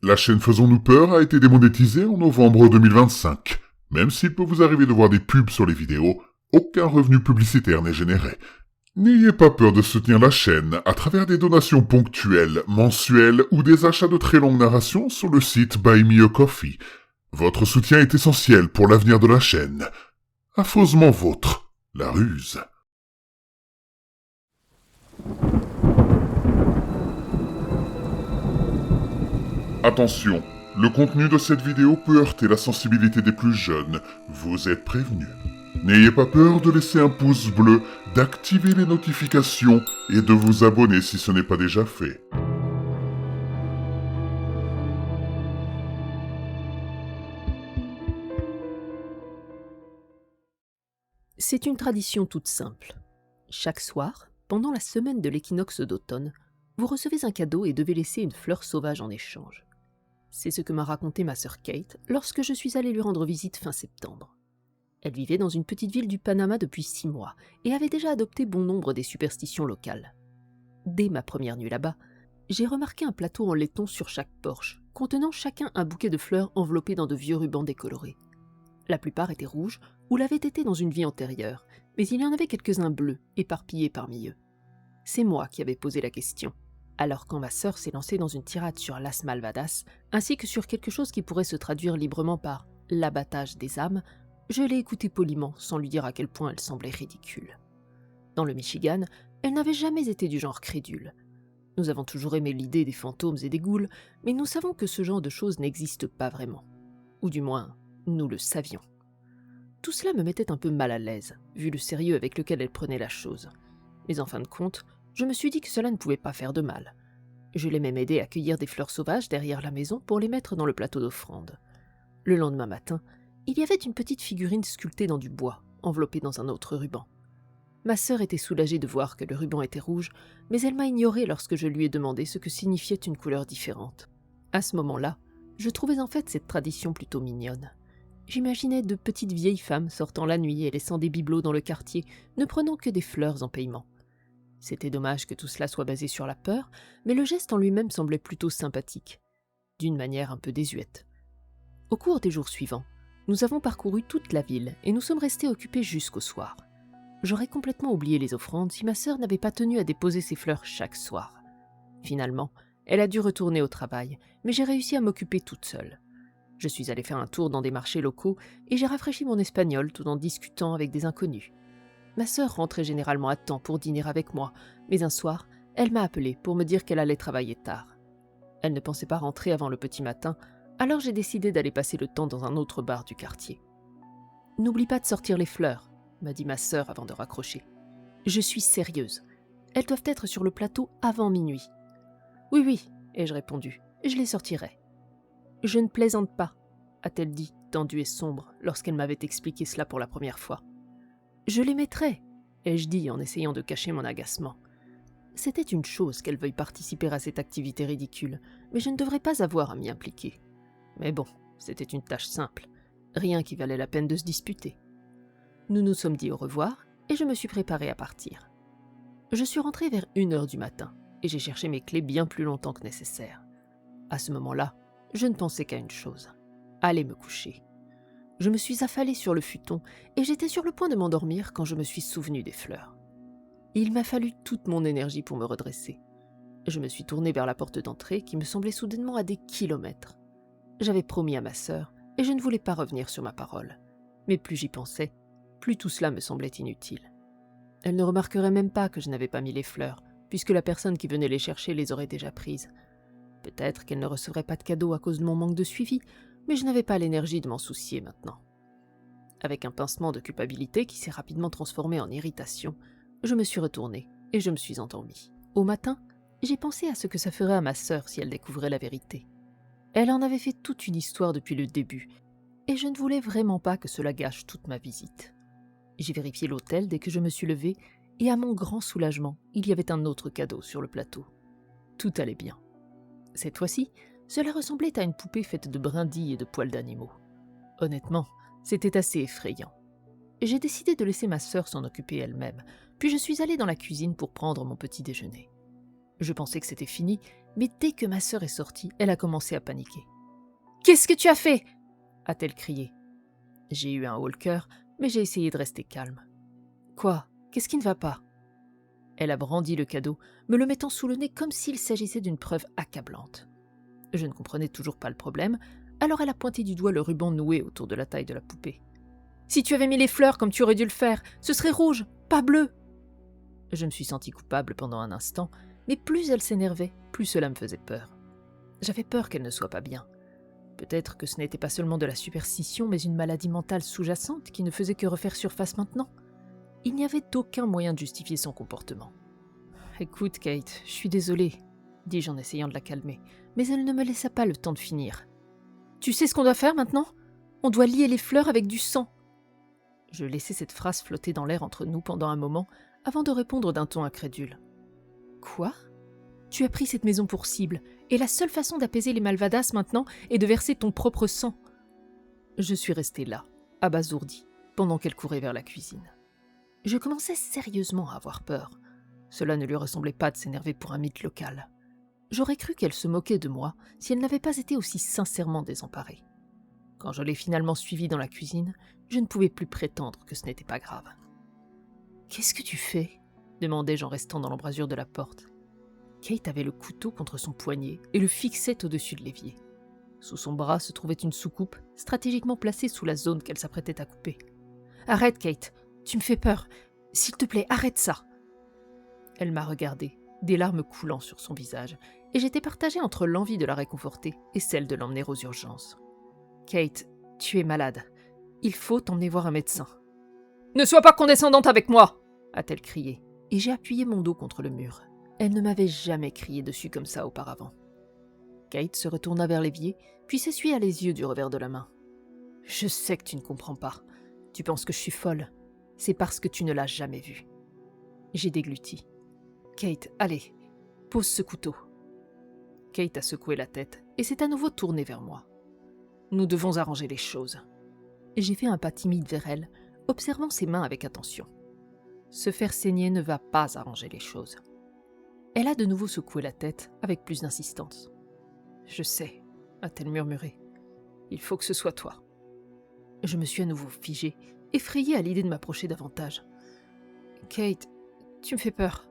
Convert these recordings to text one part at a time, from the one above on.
La chaîne Faisons-nous peur a été démonétisée en novembre 2025. Même s'il peut vous arriver de voir des pubs sur les vidéos, aucun revenu publicitaire n'est généré. N'ayez pas peur de soutenir la chaîne à travers des donations ponctuelles, mensuelles ou des achats de très longues narrations sur le site Buy Me a Coffee. Votre soutien est essentiel pour l'avenir de la chaîne. Affreusement vôtre, la ruse. Attention, le contenu de cette vidéo peut heurter la sensibilité des plus jeunes. Vous êtes prévenus. N'ayez pas peur de laisser un pouce bleu, d'activer les notifications et de vous abonner si ce n'est pas déjà fait. C'est une tradition toute simple. Chaque soir, pendant la semaine de l'équinoxe d'automne, vous recevez un cadeau et devez laisser une fleur sauvage en échange. C'est ce que m'a raconté ma sœur Kate lorsque je suis allée lui rendre visite fin septembre. Elle vivait dans une petite ville du Panama depuis 6 mois et avait déjà adopté bon nombre des superstitions locales. Dès ma première nuit là-bas, j'ai remarqué un plateau en laiton sur chaque porche, contenant chacun un bouquet de fleurs enveloppées dans de vieux rubans décolorés. La plupart étaient rouges ou l'avaient été dans une vie antérieure, mais il y en avait quelques-uns bleus, éparpillés parmi eux. C'est moi qui avais posé la question. Alors quand ma sœur s'est lancée dans une tirade sur Las Malvadas, ainsi que sur quelque chose qui pourrait se traduire librement par « l'abattage des âmes », je l'ai écoutée poliment sans lui dire à quel point elle semblait ridicule. Dans le Michigan, elle n'avait jamais été du genre crédule. Nous avons toujours aimé l'idée des fantômes et des ghouls, mais nous savons que ce genre de choses n'existe pas vraiment. Ou du moins, nous le savions. Tout cela me mettait un peu mal à l'aise, vu le sérieux avec lequel elle prenait la chose. Mais en fin de compte, je me suis dit que cela ne pouvait pas faire de mal. Je l'ai même aidé à cueillir des fleurs sauvages derrière la maison pour les mettre dans le plateau d'offrande. Le lendemain matin, il y avait une petite figurine sculptée dans du bois, enveloppée dans un autre ruban. Ma sœur était soulagée de voir que le ruban était rouge, mais elle m'a ignoré lorsque je lui ai demandé ce que signifiait une couleur différente. À ce moment-là, je trouvais en fait cette tradition plutôt mignonne. J'imaginais de petites vieilles femmes sortant la nuit et laissant des bibelots dans le quartier, ne prenant que des fleurs en paiement. C'était dommage que tout cela soit basé sur la peur, mais le geste en lui-même semblait plutôt sympathique, d'une manière un peu désuète. Au cours des jours suivants, nous avons parcouru toute la ville et nous sommes restés occupés jusqu'au soir. J'aurais complètement oublié les offrandes si ma sœur n'avait pas tenu à déposer ses fleurs chaque soir. Finalement, elle a dû retourner au travail, mais j'ai réussi à m'occuper toute seule. Je suis allée faire un tour dans des marchés locaux et j'ai rafraîchi mon espagnol tout en discutant avec des inconnus. Ma sœur rentrait généralement à temps pour dîner avec moi, mais un soir, elle m'a appelé pour me dire qu'elle allait travailler tard. Elle ne pensait pas rentrer avant le petit matin, alors j'ai décidé d'aller passer le temps dans un autre bar du quartier. « N'oublie pas de sortir les fleurs », m'a dit ma sœur avant de raccrocher. « Je suis sérieuse. Elles doivent être sur le plateau avant minuit. »« Oui, oui, » ai-je répondu, « je les sortirai. »« Je ne plaisante pas, » a-t-elle dit, tendue et sombre, lorsqu'elle m'avait expliqué cela pour la première fois. « Je les mettrai, » ai-je dit en essayant de cacher mon agacement. C'était une chose qu'elle veuille participer à cette activité ridicule, mais je ne devrais pas avoir à m'y impliquer. Mais bon, c'était une tâche simple, rien qui valait la peine de se disputer. Nous nous sommes dit au revoir et je me suis préparée à partir. Je suis rentrée vers 1h du matin et j'ai cherché mes clés bien plus longtemps que nécessaire. À ce moment-là, je ne pensais qu'à une chose, aller me coucher. Je me suis affalée sur le futon et j'étais sur le point de m'endormir quand je me suis souvenue des fleurs. Il m'a fallu toute mon énergie pour me redresser. Je me suis tournée vers la porte d'entrée qui me semblait soudainement à des kilomètres. J'avais promis à ma sœur et je ne voulais pas revenir sur ma parole. Mais plus j'y pensais, plus tout cela me semblait inutile. Elle ne remarquerait même pas que je n'avais pas mis les fleurs, puisque la personne qui venait les chercher les aurait déjà prises. Peut-être qu'elle ne recevrait pas de cadeau à cause de mon manque de suivi, mais je n'avais pas l'énergie de m'en soucier maintenant. Avec un pincement de culpabilité qui s'est rapidement transformé en irritation, je me suis retournée et je me suis endormie. Au matin, j'ai pensé à ce que ça ferait à ma sœur si elle découvrait la vérité. Elle en avait fait toute une histoire depuis le début, et je ne voulais vraiment pas que cela gâche toute ma visite. J'ai vérifié l'hôtel dès que je me suis levée, et à mon grand soulagement, il y avait un autre cadeau sur le plateau. Tout allait bien. Cette fois-ci, cela ressemblait à une poupée faite de brindilles et de poils d'animaux. Honnêtement, c'était assez effrayant. J'ai décidé de laisser ma sœur s'en occuper elle-même, puis je suis allée dans la cuisine pour prendre mon petit déjeuner. Je pensais que c'était fini, mais dès que ma sœur est sortie, elle a commencé à paniquer. « Qu'est-ce que tu as fait ?» a-t-elle crié. J'ai eu un haut le cœur, mais j'ai essayé de rester calme. « Quoi ? Qu'est-ce qui ne va pas ?» Elle a brandi le cadeau, me le mettant sous le nez comme s'il s'agissait d'une preuve accablante. Je ne comprenais toujours pas le problème, alors elle a pointé du doigt le ruban noué autour de la taille de la poupée. « Si tu avais mis les fleurs comme tu aurais dû le faire, ce serait rouge, pas bleu !» Je me suis sentie coupable pendant un instant, mais plus elle s'énervait, plus cela me faisait peur. J'avais peur qu'elle ne soit pas bien. Peut-être que ce n'était pas seulement de la superstition, mais une maladie mentale sous-jacente qui ne faisait que refaire surface maintenant. Il n'y avait aucun moyen de justifier son comportement. « Écoute, Kate, je suis désolée, » dis-je en essayant de la calmer, mais elle ne me laissa pas le temps de finir. « Tu sais ce qu'on doit faire maintenant ? On doit lier les fleurs avec du sang. » Je laissai cette phrase flotter dans l'air entre nous pendant un moment, avant de répondre d'un ton incrédule. « Quoi ? Tu as pris cette maison pour cible, et la seule façon d'apaiser les malvadas maintenant est de verser ton propre sang. » Je suis restée là, abasourdie, pendant qu'elle courait vers la cuisine. Je commençais sérieusement à avoir peur. Cela ne lui ressemblait pas de s'énerver pour un mythe local. J'aurais cru qu'elle se moquait de moi si elle n'avait pas été aussi sincèrement désemparée. Quand je l'ai finalement suivie dans la cuisine, je ne pouvais plus prétendre que ce n'était pas grave. « Qu'est-ce que tu fais ?» demandai-je en restant dans l'embrasure de la porte. Kate avait le couteau contre son poignet et le fixait au-dessus de l'évier. Sous son bras se trouvait une soucoupe, stratégiquement placée sous la zone qu'elle s'apprêtait à couper. « Arrête, Kate, tu me fais peur. S'il te plaît, arrête ça !» Elle m'a regardée, des larmes coulant sur son visage, et j'étais partagée entre l'envie de la réconforter et celle de l'emmener aux urgences. « Kate, tu es malade. Il faut t'emmener voir un médecin. »« Ne sois pas condescendante avec moi !» a-t-elle crié, et j'ai appuyé mon dos contre le mur. Elle ne m'avait jamais crié dessus comme ça auparavant. Kate se retourna vers l'évier, puis s'essuya les yeux du revers de la main. « Je sais que tu ne comprends pas. Tu penses que je suis folle. C'est parce que tu ne l'as jamais vue. » J'ai dégluti. « Kate, allez, pose ce couteau. » Kate a secoué la tête et s'est à nouveau tournée vers moi. « Nous devons arranger les choses. » J'ai fait un pas timide vers elle, observant ses mains avec attention. Se faire saigner ne va pas arranger les choses. Elle a de nouveau secoué la tête avec plus d'insistance. « Je sais, » a-t-elle murmuré. « Il faut que ce soit toi. » Je me suis à nouveau figée, effrayée à l'idée de m'approcher davantage. « Kate, tu me fais peur.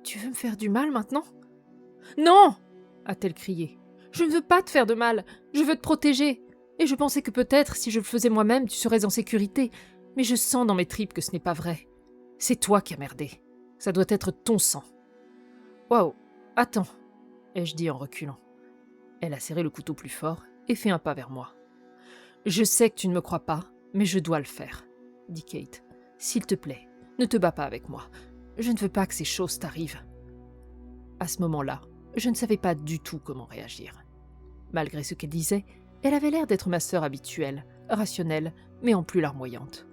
Tu veux me faire du mal maintenant ?»« Non !» a-t-elle crié. « Je ne veux pas te faire de mal. Je veux te protéger. Et je pensais que peut-être, si je le faisais moi-même, tu serais en sécurité. Mais je sens dans mes tripes que ce n'est pas vrai. C'est toi qui as merdé. Ça doit être ton sang. »« Waouh, attends !» ai-je dit en reculant. Elle a serré le couteau plus fort et fait un pas vers moi. « Je sais que tu ne me crois pas, mais je dois le faire, » dit Kate. « S'il te plaît, ne te bats pas avec moi. Je ne veux pas que ces choses t'arrivent. » À ce moment-là, je ne savais pas du tout comment réagir. Malgré ce qu'elle disait, elle avait l'air d'être ma sœur habituelle, rationnelle, mais en plus larmoyante.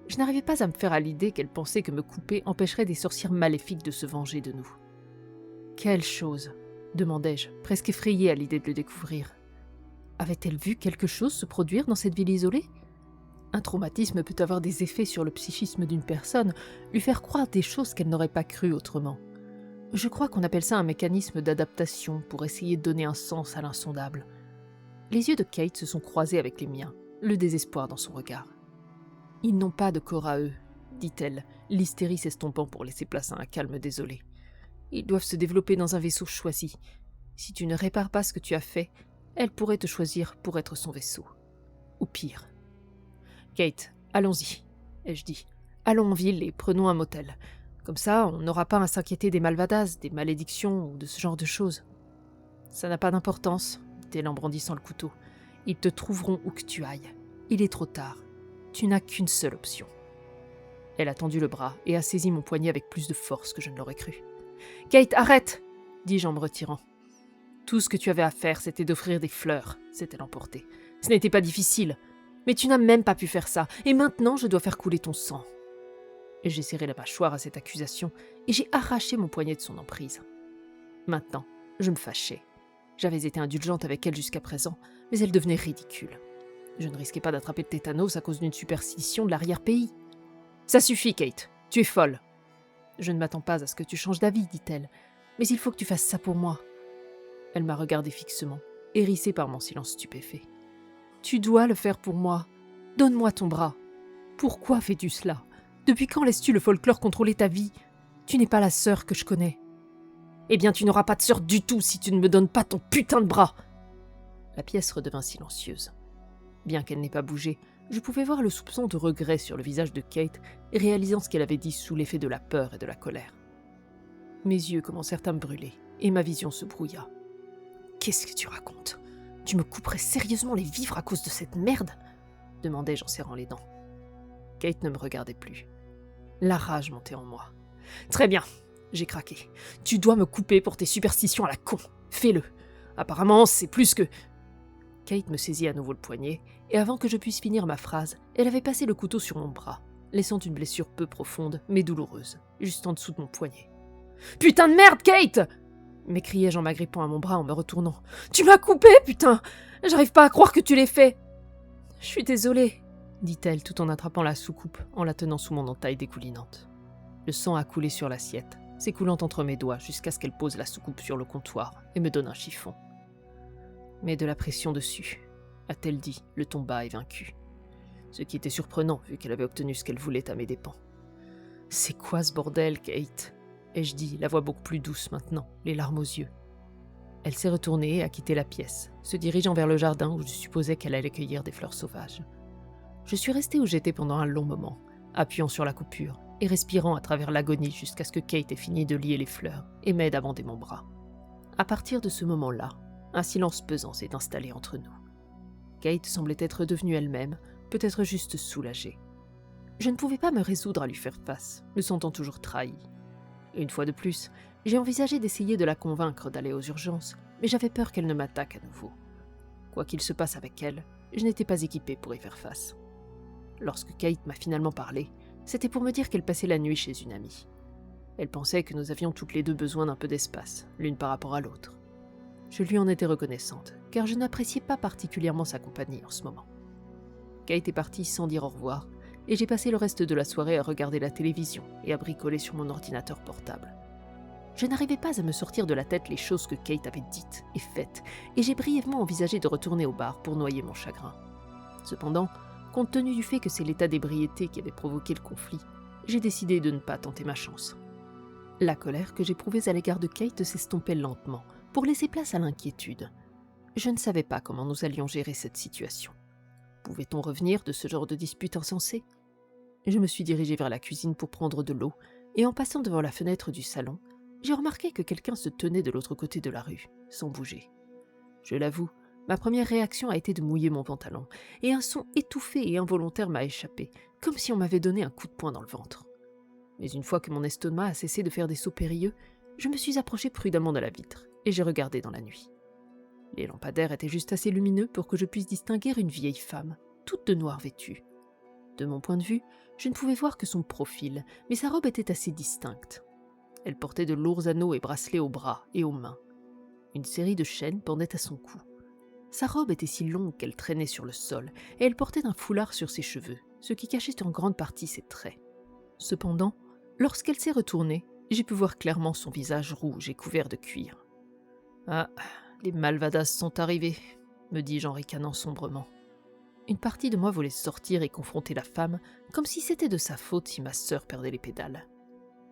Je n'arrivais pas à me faire à l'idée qu'elle pensait que me couper empêcherait des sorcières maléfiques de se venger de nous. « Quelle chose ?» demandai-je, presque effrayée à l'idée de le découvrir. Avait-elle vu quelque chose se produire dans cette ville isolée ? Un traumatisme peut avoir des effets sur le psychisme d'une personne, lui faire croire des choses qu'elle n'aurait pas crues autrement. Je crois qu'on appelle ça un mécanisme d'adaptation pour essayer de donner un sens à l'insondable. Les yeux de Kate se sont croisés avec les miens, le désespoir dans son regard. « Ils n'ont pas de corps à eux, » dit-elle, l'hystérie s'estompant pour laisser place à un calme désolé. « Ils doivent se développer dans un vaisseau choisi. Si tu ne répares pas ce que tu as fait, elle pourrait te choisir pour être son vaisseau. Ou pire. »« Kate, allons-y, » ai-je dit. « Allons en ville et prenons un motel. Comme ça, on n'aura pas à s'inquiéter des malvadas, des malédictions ou de ce genre de choses. »« Ça n'a pas d'importance, » dit-elle en brandissant le couteau. « Ils te trouveront où que tu ailles. Il est trop tard. Tu n'as qu'une seule option. » Elle a tendu le bras et a saisi mon poignet avec plus de force que je ne l'aurais cru. « Kate, arrête !» dis-je en me retirant. « Tout ce que tu avais à faire, c'était d'offrir des fleurs, » s'est-elle emportée. « Ce n'était pas difficile. Mais tu n'as même pas pu faire ça, et maintenant je dois faire couler ton sang. » J'ai serré la mâchoire à cette accusation, et j'ai arraché mon poignet de son emprise. Maintenant, je me fâchais. J'avais été indulgente avec elle jusqu'à présent, mais elle devenait ridicule. Je ne risquais pas d'attraper le tétanos à cause d'une superstition de l'arrière-pays. « Ça suffit, Kate, tu es folle. »« Je ne m'attends pas à ce que tu changes d'avis, dit-elle. Mais il faut que tu fasses ça pour moi. » Elle m'a regardé fixement, hérissée par mon silence stupéfait. « Tu dois le faire pour moi. Donne-moi ton bras. Pourquoi fais-tu cela? Depuis quand laisses-tu le folklore contrôler ta vie? Tu n'es pas la sœur que je connais. » « Eh bien, tu n'auras pas de sœur du tout si tu ne me donnes pas ton putain de bras !» La pièce redevint silencieuse. Bien qu'elle n'ait pas bougé, je pouvais voir le soupçon de regret sur le visage de Kate, réalisant ce qu'elle avait dit sous l'effet de la peur et de la colère. Mes yeux commencèrent à me brûler, et ma vision se brouilla. « Qu'est-ce que tu racontes? Tu me couperais sérieusement les vivres à cause de cette merde ?» demandai-je en serrant les dents. Kate ne me regardait plus. La rage montait en moi. « Très bien, j'ai craqué. Tu dois me couper pour tes superstitions à la con. Fais-le. Apparemment, c'est plus que... » Kate me saisit à nouveau le poignet, et avant que je puisse finir ma phrase, elle avait passé le couteau sur mon bras, laissant une blessure peu profonde, mais douloureuse, juste en dessous de mon poignet. « Putain de merde, Kate !» m'écriai-je en m'agrippant à mon bras en me retournant. « Tu m'as coupé, putain! J'arrive pas à croire que tu l'aies fait !»« Je suis désolée, » dit-elle tout en attrapant la soucoupe, en la tenant sous mon entaille dégoulinante. Le sang a coulé sur l'assiette, s'écoulant entre mes doigts jusqu'à ce qu'elle pose la soucoupe sur le comptoir et me donne un chiffon. « Mets de la pression dessus, » a-t-elle dit, le ton bas et vaincu. Ce qui était surprenant, vu qu'elle avait obtenu ce qu'elle voulait à mes dépens. « C'est quoi ce bordel, Kate ?» ai-je dit, la voix beaucoup plus douce maintenant, les larmes aux yeux. Elle s'est retournée et a quitté la pièce, se dirigeant vers le jardin où je supposais qu'elle allait cueillir des fleurs sauvages. Je suis restée où j'étais pendant un long moment, appuyant sur la coupure et respirant à travers l'agonie jusqu'à ce que Kate ait fini de lier les fleurs et m'aide à bander mon bras. À partir de ce moment-là, un silence pesant s'est installé entre nous. Kate semblait être devenue elle-même, peut-être juste soulagée. Je ne pouvais pas me résoudre à lui faire face, me sentant toujours trahie. Une fois de plus, j'ai envisagé d'essayer de la convaincre d'aller aux urgences, mais j'avais peur qu'elle ne m'attaque à nouveau. Quoi qu'il se passe avec elle, je n'étais pas équipée pour y faire face. Lorsque Kate m'a finalement parlé, c'était pour me dire qu'elle passait la nuit chez une amie. Elle pensait que nous avions toutes les deux besoin d'un peu d'espace, l'une par rapport à l'autre. Je lui en étais reconnaissante, car je n'appréciais pas particulièrement sa compagnie en ce moment. Kate est partie sans dire au revoir, et j'ai passé le reste de la soirée à regarder la télévision et à bricoler sur mon ordinateur portable. Je n'arrivais pas à me sortir de la tête les choses que Kate avait dites et faites, et j'ai brièvement envisagé de retourner au bar pour noyer mon chagrin. Cependant, compte tenu du fait que c'est l'état d'ébriété qui avait provoqué le conflit, j'ai décidé de ne pas tenter ma chance. La colère que j'éprouvais à l'égard de Kate s'estompait lentement, pour laisser place à l'inquiétude. Je ne savais pas comment nous allions gérer cette situation. Pouvait-on revenir de ce genre de dispute insensée? Je me suis dirigée vers la cuisine pour prendre de l'eau, et en passant devant la fenêtre du salon, j'ai remarqué que quelqu'un se tenait de l'autre côté de la rue, sans bouger. Je l'avoue, ma première réaction a été de mouiller mon pantalon, et un son étouffé et involontaire m'a échappé, comme si on m'avait donné un coup de poing dans le ventre. Mais une fois que mon estomac a cessé de faire des sauts périlleux, je me suis approchée prudemment de la vitre, et j'ai regardé dans la nuit. Les lampadaires étaient juste assez lumineux pour que je puisse distinguer une vieille femme, toute de noir vêtue. De mon point de vue, je ne pouvais voir que son profil, mais sa robe était assez distincte. Elle portait de lourds anneaux et bracelets aux bras et aux mains. Une série de chaînes pendait à son cou. Sa robe était si longue qu'elle traînait sur le sol, et elle portait un foulard sur ses cheveux, ce qui cachait en grande partie ses traits. Cependant, lorsqu'elle s'est retournée, j'ai pu voir clairement son visage rouge et couvert de cuir. « Ah, les Malvadas sont arrivés », me dis-je en ricanant sombrement. Une partie de moi voulait sortir et confronter la femme, comme si c'était de sa faute si ma sœur perdait les pédales.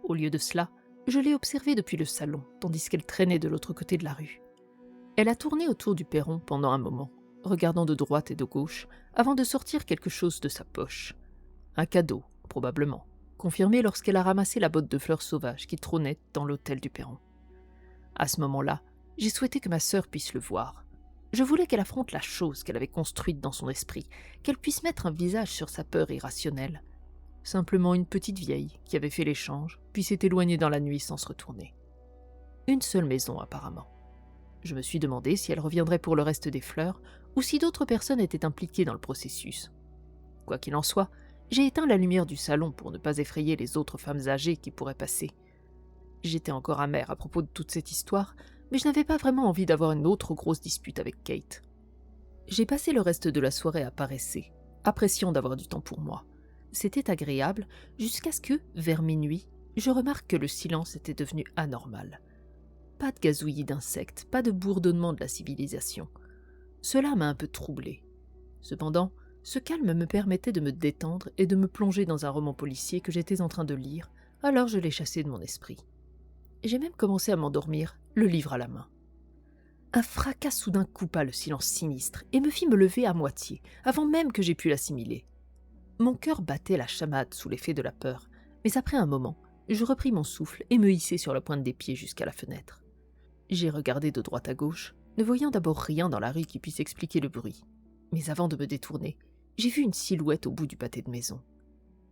Au lieu de cela, je l'ai observée depuis le salon, tandis qu'elle traînait de l'autre côté de la rue. Elle a tourné autour du perron pendant un moment, regardant de droite et de gauche, avant de sortir quelque chose de sa poche. Un cadeau, probablement, confirmé lorsqu'elle a ramassé la botte de fleurs sauvages qui trônait dans l'autel du perron. À ce moment-là, j'ai souhaité que ma sœur puisse le voir. Je voulais qu'elle affronte la chose qu'elle avait construite dans son esprit, qu'elle puisse mettre un visage sur sa peur irrationnelle. Simplement une petite vieille qui avait fait l'échange, puis s'est éloignée dans la nuit sans se retourner. Une seule maison, apparemment. Je me suis demandé si elle reviendrait pour le reste des fleurs, ou si d'autres personnes étaient impliquées dans le processus. Quoi qu'il en soit, j'ai éteint la lumière du salon pour ne pas effrayer les autres femmes âgées qui pourraient passer. J'étais encore amère à propos de toute cette histoire, mais je n'avais pas vraiment envie d'avoir une autre grosse dispute avec Kate. J'ai passé le reste de la soirée à paresser, appréciant d'avoir du temps pour moi. C'était agréable, jusqu'à ce que, vers minuit, je remarque que le silence était devenu anormal. pas de gazouillis d'insectes, pas de bourdonnement de la civilisation. Cela m'a un peu troublée. Cependant, ce calme me permettait de me détendre et de me plonger dans un roman policier que j'étais en train de lire, alors je l'ai chassé de mon esprit. J'ai même commencé à m'endormir, le livre à la main. Un fracas soudain coupa le silence sinistre et me fit me lever à moitié, avant même que j'aie pu l'assimiler. Mon cœur battait la chamade sous l'effet de la peur, mais après un moment, je repris mon souffle et me hissai sur la pointe des pieds jusqu'à la fenêtre. J'ai regardé de droite à gauche, ne voyant d'abord rien dans la rue qui puisse expliquer le bruit. Mais avant de me détourner, j'ai vu une silhouette au bout du pâté de maison.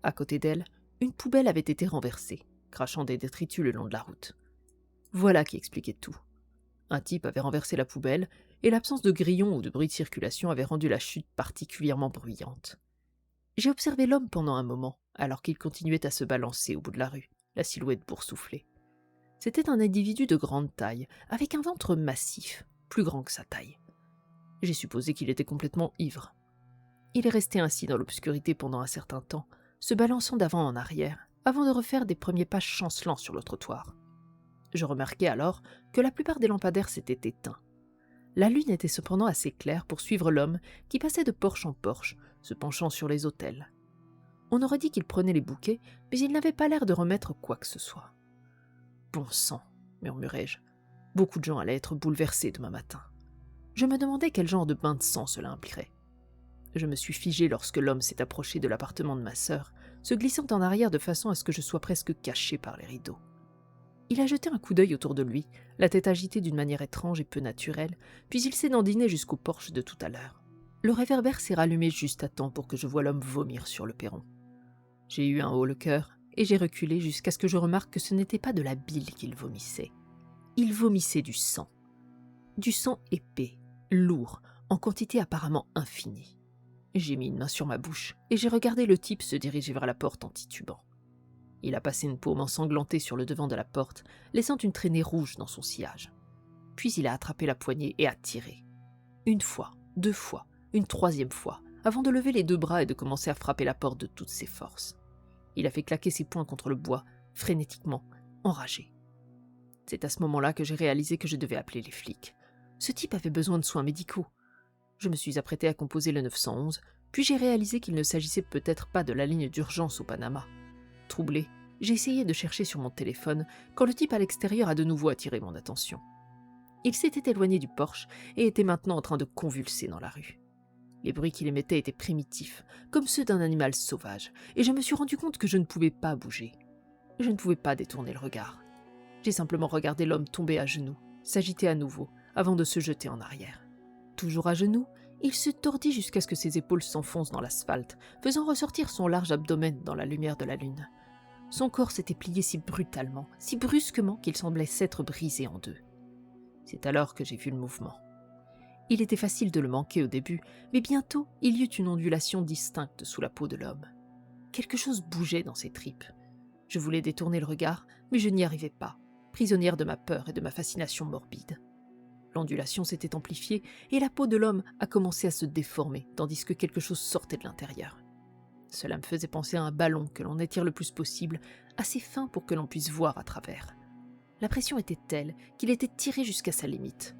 À côté d'elle, une poubelle avait été renversée, crachant des détritus le long de la route. Voilà qui expliquait tout. Un type avait renversé la poubelle, et l'absence de grillons ou de bruit de circulation avait rendu la chute particulièrement bruyante. J'ai observé l'homme pendant un moment, alors qu'il continuait à se balancer au bout de la rue, la silhouette boursouflée. C'était un individu de grande taille, avec un ventre massif, plus grand que sa taille. J'ai supposé qu'il était complètement ivre. Il est resté ainsi dans l'obscurité pendant un certain temps, se balançant d'avant en arrière, avant de refaire des premiers pas chancelants sur le trottoir. Je remarquai alors que la plupart des lampadaires s'étaient éteints. La lune était cependant assez claire pour suivre l'homme qui passait de porche en porche, se penchant sur les autels. On aurait dit qu'il prenait les bouquets, mais il n'avait pas l'air de remettre quoi que ce soit. « Bon sang !» murmurai-je. Beaucoup de gens allaient être bouleversés demain matin. Je me demandais quel genre de bain de sang cela impliquerait. Je me suis figé lorsque l'homme s'est approché de l'appartement de ma sœur, se glissant en arrière de façon à ce que je sois presque caché par les rideaux. Il a jeté un coup d'œil autour de lui, la tête agitée d'une manière étrange et peu naturelle, puis il s'est dandiné jusqu'au porche de tout à l'heure. Le réverbère s'est rallumé juste à temps pour que je voie l'homme vomir sur le perron. J'ai eu un haut le cœur, et j'ai reculé jusqu'à ce que je remarque que ce n'était pas de la bile qu'il vomissait. Il vomissait du sang. Du sang épais, lourd, en quantité apparemment infinie. J'ai mis une main sur ma bouche, et j'ai regardé le type se diriger vers la porte en titubant. Il a passé une paume ensanglantée sur le devant de la porte, laissant une traînée rouge dans son sillage. Puis il a attrapé la poignée et a tiré. Une fois, 2 fois, une 3e fois, avant de lever les 2 bras et de commencer à frapper la porte de toutes ses forces. Il a fait claquer ses poings contre le bois, frénétiquement, enragé. C'est à ce moment-là que j'ai réalisé que je devais appeler les flics. Ce type avait besoin de soins médicaux. Je me suis apprêté à composer le 911, puis j'ai réalisé qu'il ne s'agissait peut-être pas de la ligne d'urgence au Panama. Troublé, j'ai essayé de chercher sur mon téléphone quand le type à l'extérieur a de nouveau attiré mon attention. Il s'était éloigné du porche et était maintenant en train de convulser dans la rue. Les bruits qu'il émettait étaient primitifs, comme ceux d'un animal sauvage, et je me suis rendu compte que je ne pouvais pas bouger. Je ne pouvais pas détourner le regard. J'ai simplement regardé l'homme tomber à genoux, s'agiter à nouveau, avant de se jeter en arrière. Toujours à genoux, il se tordit jusqu'à ce que ses épaules s'enfoncent dans l'asphalte, faisant ressortir son large abdomen dans la lumière de la lune. Son corps s'était plié si brutalement, si brusquement qu'il semblait s'être brisé en 2. C'est alors que j'ai vu le mouvement. Il était facile de le manquer au début, mais bientôt il y eut une ondulation distincte sous la peau de l'homme. Quelque chose bougeait dans ses tripes. Je voulais détourner le regard, mais je n'y arrivais pas, prisonnière de ma peur et de ma fascination morbide. L'ondulation s'était amplifiée et la peau de l'homme a commencé à se déformer, tandis que quelque chose sortait de l'intérieur. Cela me faisait penser à un ballon que l'on étire le plus possible, assez fin pour que l'on puisse voir à travers. La pression était telle qu'il était tiré jusqu'à sa limite.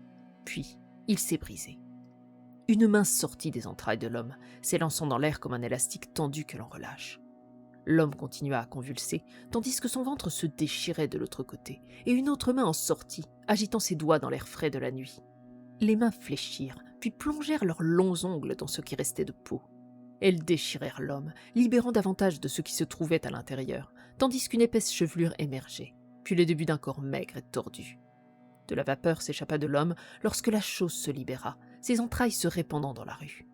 Puis, il s'est brisé. Une main sortit des entrailles de l'homme, s'élançant dans l'air comme un élastique tendu que l'on relâche. L'homme continua à convulser, tandis que son ventre se déchirait de l'autre côté, et une autre main en sortit, agitant ses doigts dans l'air frais de la nuit. Les mains fléchirent, puis plongèrent leurs longs ongles dans ce qui restait de peau. Elles déchirèrent l'homme, libérant davantage de ce qui se trouvait à l'intérieur, tandis qu'une épaisse chevelure émergeait, puis le début d'un corps maigre et tordu. De la vapeur s'échappa de l'homme lorsque la chose se libéra, ses entrailles se répandant dans la rue.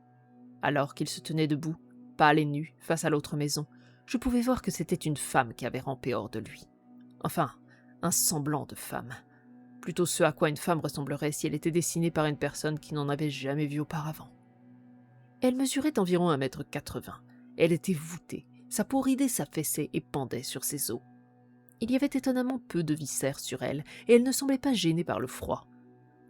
Alors qu'il se tenait debout, pâle et nu, face à l'autre maison, je pouvais voir que c'était une femme qui avait rampé hors de lui. Enfin, un semblant de femme. Plutôt ce à quoi une femme ressemblerait si elle était dessinée par une personne qui n'en avait jamais vu auparavant. Elle mesurait environ 1,80 m. Elle était voûtée, sa peau ridée s'affaissait et pendait sur ses os. Il y avait étonnamment peu de viscères sur elle, et elle ne semblait pas gênée par le froid.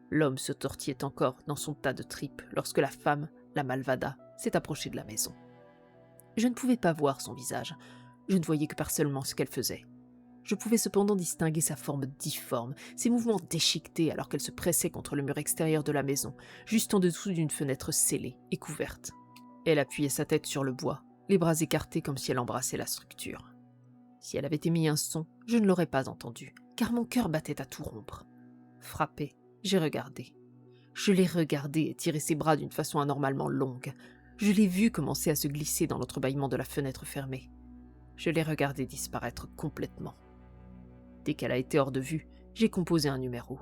L'homme se tortillait encore dans son tas de tripes lorsque la femme, la malvada, s'est approchée de la maison. Je ne pouvais pas voir son visage, je ne voyais que par seulement ce qu'elle faisait. Je pouvais cependant distinguer sa forme difforme, ses mouvements déchiquetés alors qu'elle se pressait contre le mur extérieur de la maison, juste en dessous d'une fenêtre scellée et couverte. Elle appuyait sa tête sur le bois, les bras écartés comme si elle embrassait la structure. Si elle avait émis un son, je ne l'aurais pas entendu, car mon cœur battait à tout rompre. Frappé, j'ai regardé. Je l'ai regardé étirer ses bras d'une façon anormalement longue. Je l'ai vu commencer à se glisser dans l'entrebâillement de la fenêtre fermée. Je l'ai regardé disparaître complètement. Dès qu'elle a été hors de vue, j'ai composé un numéro.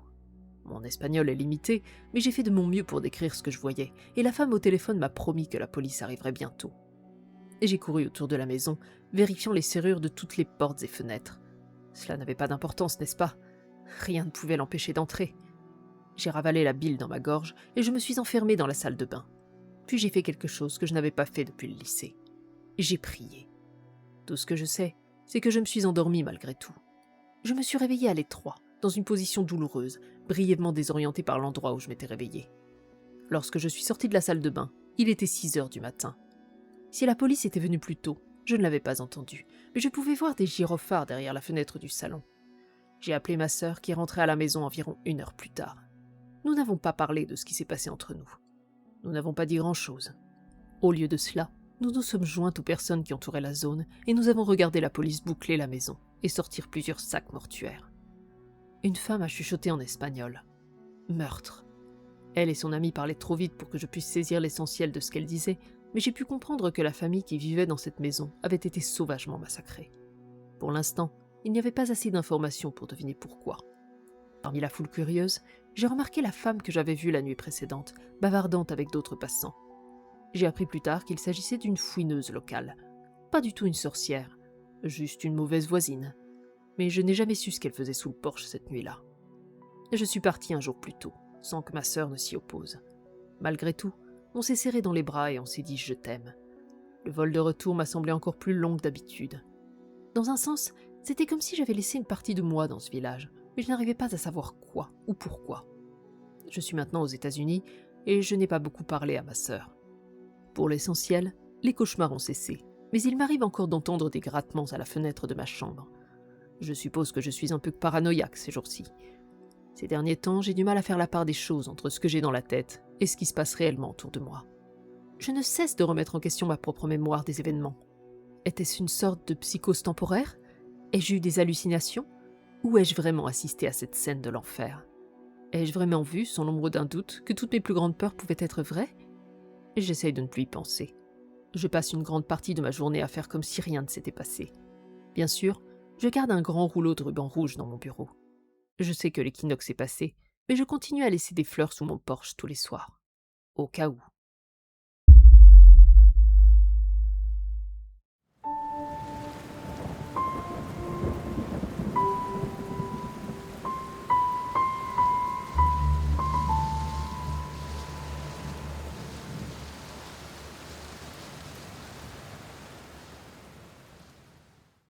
Mon espagnol est limité, mais j'ai fait de mon mieux pour décrire ce que je voyais, et la femme au téléphone m'a promis que la police arriverait bientôt. Et j'ai couru autour de la maison, vérifiant les serrures de toutes les portes et fenêtres. Cela n'avait pas d'importance, n'est-ce pas? Rien ne pouvait l'empêcher d'entrer. J'ai ravalé la bile dans ma gorge et je me suis enfermée dans la salle de bain. Puis j'ai fait quelque chose que je n'avais pas fait depuis le lycée. J'ai prié. Tout ce que je sais, c'est que je me suis endormie malgré tout. Je me suis réveillée à l'étroit, dans une position douloureuse, brièvement désorientée par l'endroit où je m'étais réveillée. Lorsque je suis sortie de la salle de bain, il était 6 heures du matin. Si la police était venue plus tôt, je ne l'avais pas entendu, mais je pouvais voir des gyrophares derrière la fenêtre du salon. J'ai appelé ma sœur qui est rentrée à la maison environ 1 heure plus tard. Nous n'avons pas parlé de ce qui s'est passé entre nous. Nous n'avons pas dit grand-chose. Au lieu de cela, nous nous sommes joints aux personnes qui entouraient la zone et nous avons regardé la police boucler la maison et sortir plusieurs sacs mortuaires. Une femme a chuchoté en espagnol. Meurtre. Elle et son amie parlaient trop vite pour que je puisse saisir l'essentiel de ce qu'elle disait, mais j'ai pu comprendre que la famille qui vivait dans cette maison avait été sauvagement massacrée. Pour l'instant, il n'y avait pas assez d'informations pour deviner pourquoi. Parmi la foule curieuse, j'ai remarqué la femme que j'avais vue la nuit précédente, bavardant avec d'autres passants. J'ai appris plus tard qu'il s'agissait d'une fouineuse locale. Pas du tout une sorcière, juste une mauvaise voisine. Mais je n'ai jamais su ce qu'elle faisait sous le porche cette nuit-là. Je suis partie un jour plus tôt, sans que ma sœur ne s'y oppose. Malgré tout, on s'est serré dans les bras et on s'est dit « je t'aime ». Le vol de retour m'a semblé encore plus long que d'habitude. Dans un sens, c'était comme si j'avais laissé une partie de moi dans ce village, mais je n'arrivais pas à savoir quoi ou pourquoi. Je suis maintenant aux États-Unis et je n'ai pas beaucoup parlé à ma sœur. Pour l'essentiel, les cauchemars ont cessé, mais il m'arrive encore d'entendre des grattements à la fenêtre de ma chambre. Je suppose que je suis un peu paranoïaque ces jours-ci. Ces derniers temps, j'ai du mal à faire la part des choses entre ce que j'ai dans la tête et ce qui se passe réellement autour de moi. Je ne cesse de remettre en question ma propre mémoire des événements. Était-ce une sorte de psychose temporaire? Ai-je eu des hallucinations? Ou ai-je vraiment assisté à cette scène de l'enfer? Ai-je vraiment vu, sans l'ombre d'un doute, que toutes mes plus grandes peurs pouvaient être vraies? J'essaye de ne plus y penser. Je passe une grande partie de ma journée à faire comme si rien ne s'était passé. Bien sûr, je garde un grand rouleau de ruban rouge dans mon bureau. Je sais que l'équinoxe est passé, mais je continue à laisser des fleurs sous mon porche tous les soirs. Au cas où.